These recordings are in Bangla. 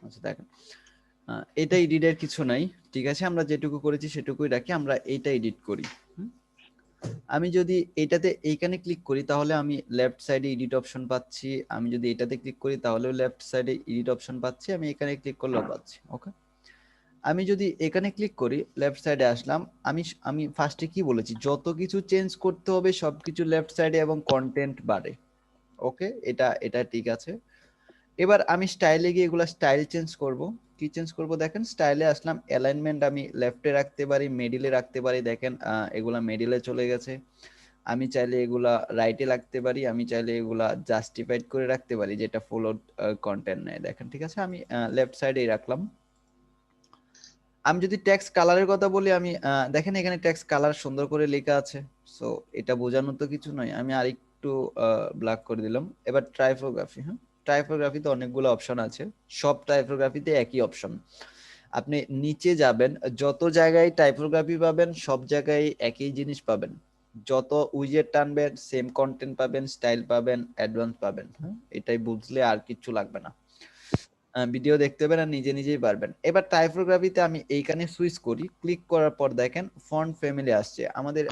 আচ্ছা দেখেন, এটা এডিটের কিছু নাই, ঠিক আছে, আমরা যেটুকু করেছি সেটুকুই রাখি, আমরা এইটা এডিট করি। আমি যদি এটাতে এইখানে ক্লিক করি তাহলে আমি লেফট সাইডে এডিট অপশন পাচ্ছি, আমি যদি এটাতে ক্লিক করি তাহলেও লেফট সাইডে এডিট অপশন পাচ্ছি, আমি এখানে ক্লিক করলেও পাচ্ছি। ওকে, আমি যদি এখানে ক্লিক করি লেফট সাইডে আসলাম, আমি আমি ফার্স্টে কি বলেছি, যত কিছু চেঞ্জ করতে হবে সবকিছু লেফট সাইডে এবং কন্টেন্ট বাড়ে। ওকে, এটা এটা ঠিক আছে। এবার আমি স্টাইলে গিয়ে এগুলা স্টাইল চেঞ্জ করব। কি চেঞ্জ করব, দেখেন স্টাইলে আসলাম, অ্যালাইনমেন্ট আমি লেফটে রাখতে পারি, মিডিলে রাখতে পারি, দেখেন এগুলা মিডিলে চলে গেছে। আমি চাইলে এগুলা রাইটে রাখতে পারি, আমি চাইলে এগুলা জাস্টিফাইড করে রাখতে পারি যেটা ফলোড কন্টেন্ট নেয়, দেখেন ঠিক আছে, আমি লেফট সাইডেই রাখলাম। আমি যদি টেক্সট কালারের কথা বলি, আমি দেখেন এখানে টেক্সট কালার সুন্দর করে লেখা আছে, সো এটা বোঝানোর তো কিছু নয়, আমি আরেকটু ব্ল্যাক করে দিলাম। এবার টাইপোগ্রাফি, হ্যাঁ, টাইপোগ্রাফিতে অনেকগুলো অপশন আছে, সব টাইপোগ্রাফিতে একই অপশন। আপনি নিচে যাবেন, যত জায়গায় টাইপোগ্রাফি পাবেন সব জায়গায় একই জিনিস পাবেন, যত উইজেট টানবেন সেম কন্টেন্ট পাবেন, স্টাইল পাবেন, অ্যাডভান্স পাবেন। হ্যাঁ, এটাই বুঝলে আর কিছু লাগবে না, ভিডিও দেখতে পাবেন আর নিজে নিজেই পারবেন। এবার টাইপোগ্রাফিতে আমি এইখানে সুইচ করি, ক্লিক করার পর দেখেন ফন্ট ফ্যামিলি আসছে, আমাদের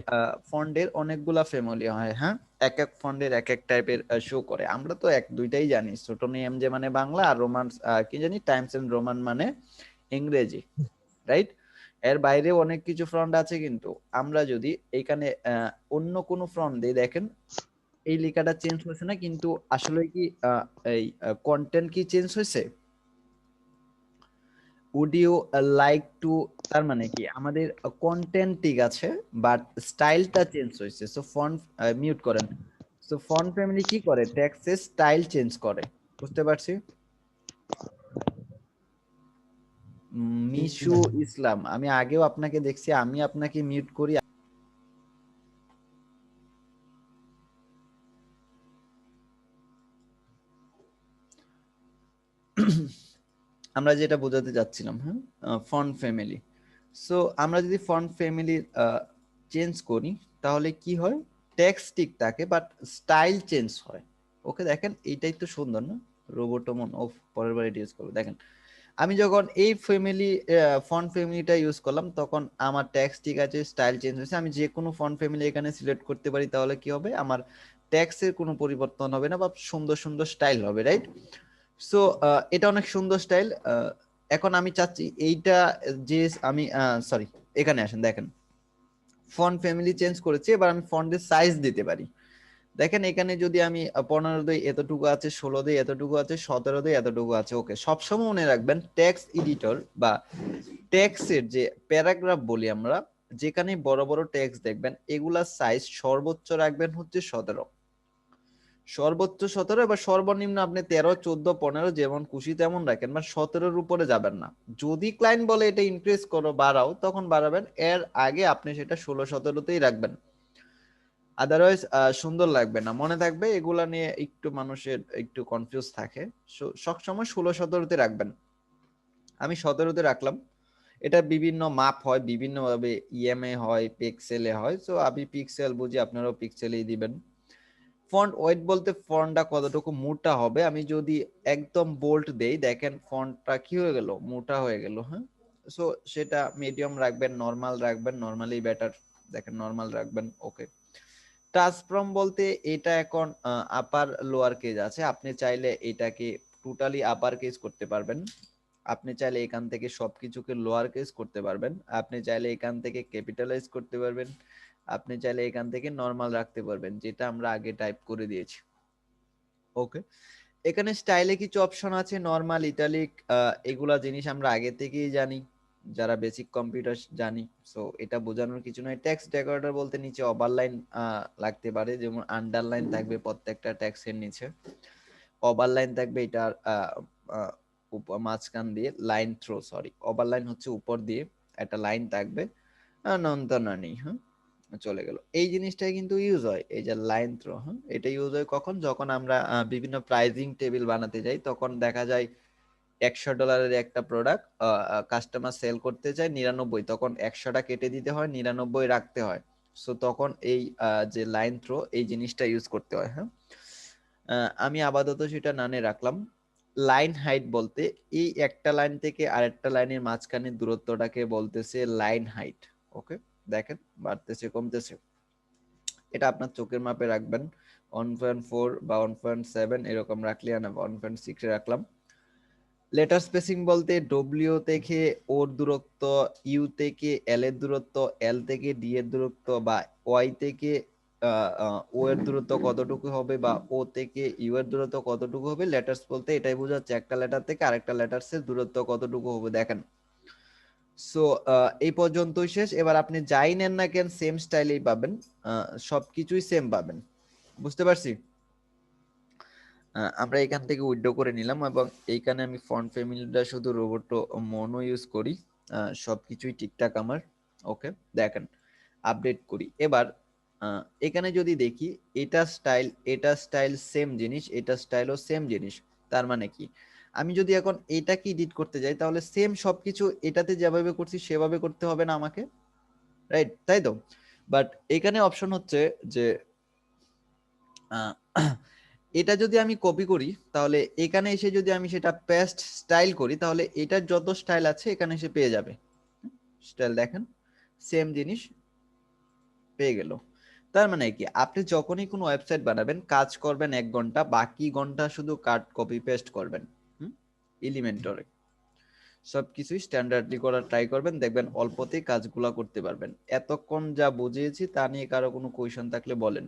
ফন্টের অনেকগুলা ফ্যামিলি হয়, হ্যাঁ, এক এক ফন্টের এক এক টাইপের শো করে, আমরা তো এক দুইটাই জানি, ছোটনি এমজে মানে বাংলা, আর রোমান কি জানি টাইমস এন্ড রোমান মানে ইংরেজি, রাইট। এর বাইরেও অনেক কিছু ফ্রন্ট আছে, কিন্তু আমরা যদি এইখানে অন্য কোনো ফ্রন্ট দিয়ে দেখেন, এই লেখাটা চেঞ্জ হয়েছে না, কিন্তু আসলে কি এই কন্টেন্ট কি চেঞ্জ হয়েছে, উড ইউ লাইক টু, তার মানে কি আমাদের কন্টেন্ট ঠিক আছে বাট স্টাইলটা চেঞ্জ হয়েছে, সো ফন্ট মিউট করেন। সো ফন্ট ফ্যামিলি কি করে, টেক্সটের স্টাইল চেঞ্জ করে, বুঝতে পারছি। মিশু ইসলাম, আমি আগেও আপনাকে দেখছি, আমি আপনাকে মিউট করি। আমরা যেটা বোঝাতে যাচ্ছিলাম, হ্যাঁ, ফন্ট ফ্যামিলি। সো আমরা যদি ফন্ট ফ্যামিলি চেঞ্জ করি তাহলে কি হয়, টেক্সট ঠিক থাকে বাট স্টাইল চেঞ্জ হয়। ওকে, দেখেন এইটাই তো সুন্দর না, রোবোটমন ও পরের বার এটা ইউজ করবো, দেখেন আমি যখন এই ফ্যামিলি ফন্ট ফ্যামিলিটা ইউজ করলাম তখন আমার টেক্সট ঠিক আছে, স্টাইল চেঞ্জ হয়েছে, আমি যে কোনো ফন্ট ফ্যামিলি এখানে সিলেক্ট করতে পারি, তাহলে কি হবে, আমার টেক্সটের কোনো পরিবর্তন হবে না বা সুন্দর সুন্দর স্টাইল হবে, রাইট। সো এটা অনেক সুন্দর স্টাইল। এখন আমি চাচ্ছি এইটা যে আমি সরি, এখানে আসেন, দেখেন ফন্ট ফ্যামিলি চেঞ্জ করেছি, এবার আমি ফন্টের সাইজ দিতে পারি। দেখেন এখানে যদি আমি 15 দিয়ে এতটুকু আছে, 16 দিয়ে এতটুকু আছে, 17 দিয়ে এতটুকু আছে। ওকে, সবসময় মনে রাখবেন টেক্সট এডিটর বা টেক্সটের যে প্যারাগ্রাফ বলি আমরা, যেখানে বড় বড় টেক্সট দেখবেন এগুলা সাইজ সর্বোচ্চ রাখবেন হচ্ছে 17, সর্বোচ্চ 17, এবার সর্বনিম্ন আপনি 13, 14, 15 যেমন খুশি তেমন রাখেন, মানে 17-র উপরে যাবেন না। যদি ক্লায়েন্ট বলে এটা ইনক্রিজ করো বাড়াও তখন বাড়াবেন, এর আগে আপনি সেটা 16, 17তেই রাখবেন, আদারওয়াইজ সুন্দর লাগবে না। মনে থাকবে এগুলা নিয়ে একটু মানুষের একটু কনফিউজ থাকে, সবসময় 16, 17তে রাখবেন। আমি 17তে রাখলাম। এটা বিভিন্ন মাপ হয়, বিভিন্ন ভাবে ইএমএ হয়, পিক্সেলে হয়, সো আমি পিক্সেল বুঝি, আপনারাও পিক্সেলেই দিবেন। ফন্ট ওয়েট বলতে ফন্টটা কতটুকু মোটা হবে, আমি যদি একদম বোল্ড দেই দেখেন ফন্টটা কি হয়ে গেল, মোটা হয়ে গেল, হ্যাঁ। সো সেটা মিডিয়াম রাখবেন, নরমাল রাখবেন, নরমালি বেটার, দেখেন নরমাল রাখবেন। ওকে, টাচ ফ্রম বলতে এটা এখন আপার লোয়ার কেজ আছে, আপনি চাইলে এটাকে টোটালি আপার কেজ করতে পারবেন, আপনি চাইলে এখান থেকে সবকিছুকে লোয়ার কেস করতে পারবেন, আপনি চাইলে এখান থেকে ক্যাপিটালাইজ করতে পারবেন, আপনি চাইলে এখান থেকে নরমাল রাখতে পারবেন, যেটা আমরা আগে টাইপ করে দিয়েছি। ওকে, এখানে স্টাইলে কিছু অপশন আছে, নরমাল, ইটালিক, এগুলা জিনিস আমরা আগে থেকেই জানি, যারা বেসিক কম্পিউটার জানি। সো এটা বোঝানোর কিছু নয়। টেক্সট ডেকোরেটর বলতে নিচে ওভারলাইন লাগতে পারে, যেমন আন্ডারলাইন থাকবে প্রত্যেকটা টেক্সটের নিচে, ওভারলাইন থাকবে এটার মাঝখান দিয়ে, লাইন থ্রো, সরি ওভারলাইন হচ্ছে উপর দিয়ে একটা লাইন থাকবে, নন্তনা নেই, হ্যাঁ, চলে গেল। এই জিনিসটাই কিন্তু ইউজ হয়, এই যে লাইন থ্রো, হ্যাঁ, এটা ইউজ হয় কখন, যখন আমরা বিভিন্ন প্রাইজিং টেবিল বানাতে যাই, তখন দেখা যায় $100 একটা প্রোডাক্ট কাস্টমার সেল করতে চায় 99, তখন 100টা কেটে দিতে হয়, 99 রাখতে হয়। সো তখন এই যে লাইন থ্রো এই জিনিসটা ইউজ করতে হয়, হ্যাঁ। আমি আপাতত সেটা নানে রাখলাম। লাইন হাইট বলতে এই একটা লাইন থেকে আরেকটা লাইনের মাঝখানে দূরত্বটাকে বলতেছে লাইন হাইট। ওকে, দেখেন বাড়তেছে কমতেছে, এটা আপনার চোখের মাপে রাখবেন। 1.4 বা 1.7 এরকম রাখলে না, 1.6 রাখলাম। লেটার স্পেসিং বলতে ডব্লিউ থেকে ওর দূরত্ব, ইউ থেকে এল এর দূরত্ব, এল থেকে ডি এর দূরত্ব, বা ওয়াই থেকে ও এর দূরত্ব কতটুকু হবে, বা ও থেকে ইউ এর দূরত্ব কতটুকু হবে। লেটার্স বলতে এটাই বোঝাচ্ছে একটা লেটার থেকে আরেকটা লেটার্সের দূরত্ব কতটুকু হবে। দেখেন, সো এই পর্যন্তই শেষ। এবার আপনি যাই নেন না কেন সেম স্টাইলেই পাবেন, সবকিছুই সেম পাবেন। বুঝতে পারছি? আমরা এখান থেকে উইথড্র করে নিলাম এবং এইখানে আমি ফন্ট ফ্যামিলিটা শুধু রোবোটো মনো ইউজ করি, সবকিছুই ঠিকঠাক আমার। ওকে, দেখেন আপডেট করি। এবার এখানে যদি দেখি এটা স্টাইল সেম জিনিস, এটা স্টাইলও সেম জিনিস। তার মানে কি, আমি যদি এখন এটাকে এডিট করতে যাই তাহলে সেম সবকিছু এটাতে যেভাবে করছি সেভাবে করতে হবে না আমাকে, রাইট? তাই তো। বাট এখানে অপশন হচ্ছে যে আহ, এটা যদি আমি কপি করি তাহলে এখানে এসে যদি আমি সেটা পেস্ট স্টাইল করি তাহলে এটার যত স্টাইল আছে এখানে এসে পেয়ে যাবে। স্টাইল দেখেন সেম জিনিস পেয়ে গেল। তার মানে কি, আপনি যখনই কোনো ওয়েবসাইট বানাবেন কাজ করবেন 1 ঘন্টা, বাকি ঘন্টা শুধু কাট কপি পেস্ট করবেন এলিমেন্টরে। সবকিছুই স্ট্যান্ডার্ডলি করার ট্রাই করবেন, দেখবেন অল্পতেই কাজগুলা করতে পারবেন। এতক্ষণ যা বুঝিয়েছি তা নিয়ে কারো কোনো কোয়েশন থাকলে বলেন।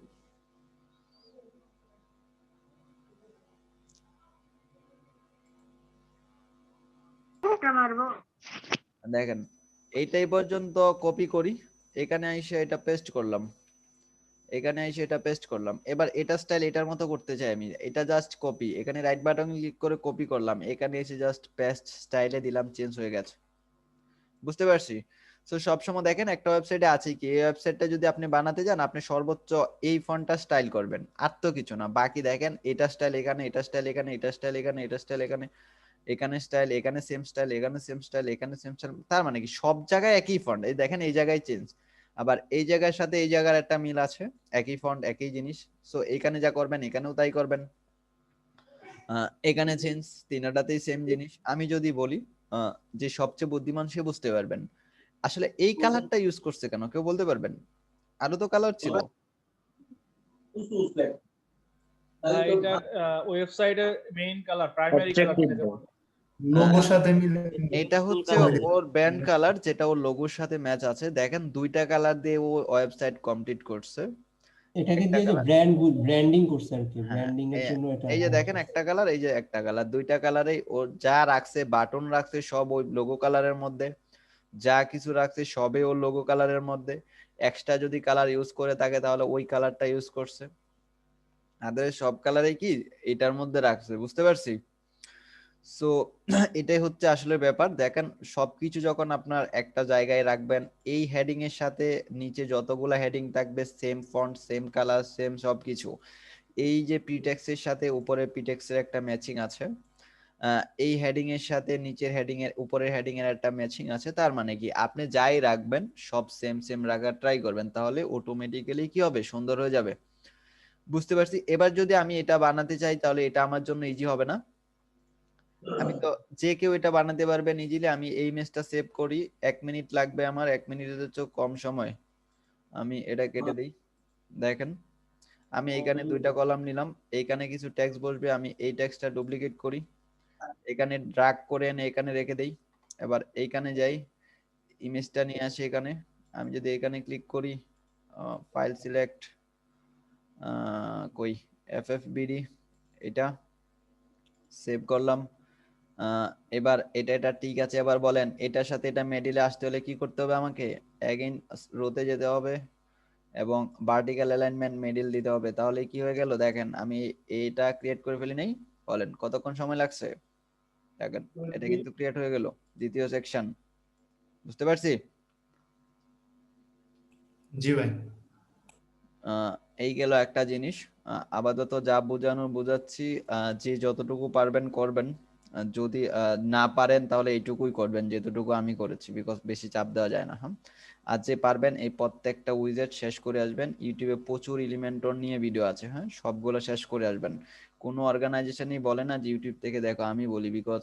দেখেন এইটাই পর্যন্ত কপি করি, এখানে এসে এটা পেস্ট করলাম, এখানে এসে এটা পেস্ট করলাম। এবার এটা স্টাইল এটার মতো করতে চাই আমি, এটা জাস্ট কপি, এখানে রাইট বাটন ক্লিক করে কপি করলাম, এখানে এসে জাস্ট পেস্ট স্টাইলে দিলাম, চেঞ্জ হয়ে গেছে। বুঝতে পারছি? সো সবসময় দেখেন একটা ওয়েবসাইটে আছে কি, এই ওয়েবসাইটটা যদি আপনি বানাতে যান আপনি সর্বোচ্চ এই ফন্টটা স্টাইল করবেন, আর তো কিছু না। বাকি দেখেন এটা স্টাইল এখানে, এটা স্টাইল এখানে, এটা স্টাইল এখানে, এটা স্টাইল এখানে, এখানে স্টাইল, এখানে সেম স্টাইল, এখানে সেম স্টাইল, এখানে সেম স্টাইল। তার মানে কি সব জায়গায় একই ফন্ট, এই দেখেন এই জায়গায় চেঞ্জ, আবার এই জায়গার সাথে এই জায়গার একটা মিল আছে, একই ফন্ট একই জিনিস। সো এখানে যা করবেন এখানেও তাই করবেন। এখানে চেঞ্জ, তিনটাতেই সেম জিনিস। আমি যদি বলি যে সবচেয়ে বুদ্ধিমান সে বুঝতে পারবেন, আসলে এই কালারটা ইউজ করছে কেন কেউ বলতে পারবেন? আরো তো কালার ছিল। এটা ওয়েবসাইটের মেইন কালার, প্রাইমারি কালার যেটা বলে। লোগোর সাথে মিলে এটা হচ্ছে ওর ব্যান্ড কালার, যেটা ওর লোগোর সাথে ম্যাচ আছে। দেখেন দুইটা কালার দিয়ে ও ওয়েবসাইট কমপ্লিট করছে। এটাকে একটা দিয়ে যে কালার, ব্র্যান্ডিং করছে আর কি, হ্যাঁ ব্র্যান্ডিং এর জন্য এটা এই যে দেখেন একটা কালার, এই যে একটা কালার, দুইটা কালারেই ও যা রাখছে, বাটন রাখছে সব ওই লোগো কালারের মধ্যে, যা কিছু রাখছে সবে ওর লোগো কালারের মধ্যে। এক্সট্রা যদি কালার ইউজ করে থাকে তাহলে ওই কালারটা ইউজ করছে, আদারে সব কালারই কি এটার মধ্যে রাখছে। বুঝতে পারছি? সো এটাই হচ্ছে আসলে ব্যাপার। দেখেন সবকিছু যখন আপনার একটা জায়গায় রাখবেন, এই হেডিং এর সাথে নিচে যতগুলা হেডিং থাকবে same font, same colour, same সবকিছু। এই যে প্রিটেক্সের সাথে উপরে প্রিটেক্সের একটা ম্যাচিং আছে, এই হেডিং এর সাথে নিচের হেডিং এর উপরের হেডিং এর একটা ম্যাচিং আছে। তার মানে কি আপনি যাই রাখবেন সব সেম সেম রাখার ট্রাই করবেন, তাহলে অটোমেটিক্যালি কি হবে, সুন্দর হয়ে যাবে। বুঝতে পারছি? এবার যদি আমি এটা বানাতে চাই তাহলে এটা আমার জন্য ইজি হবে না? আমি তো, যে কেউ এটা বানাতে পারবেন ইজিলি। আমি এই ইমেজটা সেভ করি, 1 মিনিট লাগবে আমার, 1 মিনিটের চেয়ে কম সময়। আমি এটা কেটে দিই। দেখেন আমি এইখানে দুইটা কলাম নিলাম, এইখানে কিছু টেক্সট বসবে, আমি এই টেক্সটটা ডুপ্লিকেট করি, এখানে ড্রাগ করে এনে এখানে রেখে দেই। এবার এইখানে যাই, ইমেজটা নিয়ে আসি এখানে। আমি যদি এখানে ক্লিক করি, ফাইল সিলেক্ট, কই, এফএফবিডি, এটা সেভ করলাম। এবার এটা ঠিক আছে। এবার বলেন এটার সাথে এটা মিডলে আসতে হলে কি করতে হবে আমাকে? এগেইন রোতে যেতে হবে এবং ভার্টিক্যাল অ্যালাইনমেন্ট মিডল দিতে হবে। তাহলে কি হয়ে গেল দেখেন, আমি এটা ক্রিয়েট করে ফেলি নাই? বলেন কতক্ষণ সময় লাগছে? দেখেন এটা কিন্তু ক্রিয়েট হয়ে গেল দ্বিতীয় সেকশন। বুঝতে পারছি? জি ভাই। এই গেল একটা জিনিস। আপাতত যা বোঝানোর বোঝাচ্ছি, যে যতটুকু পারবেন করবেন, যদি না পারেন তাহলে এইটুকুই করবেন যেতটুকু আমি করেছি, বিকজ বেশি চাপ দেওয়া যায় না। হ্যাঁ, আর যে পারবেন এই প্রত্যেকটা উইজেট শেষ করে আসবেন। ইউটিউবে প্রচুর এলিমেন্টর নিয়ে ভিডিও আছে, হ্যাঁ সবগুলো শেষ করে আসবেন। কোনো অর্গানাইজেশনই বলে না যে ইউটিউব থেকে দেখো, আমি বলি বিকজ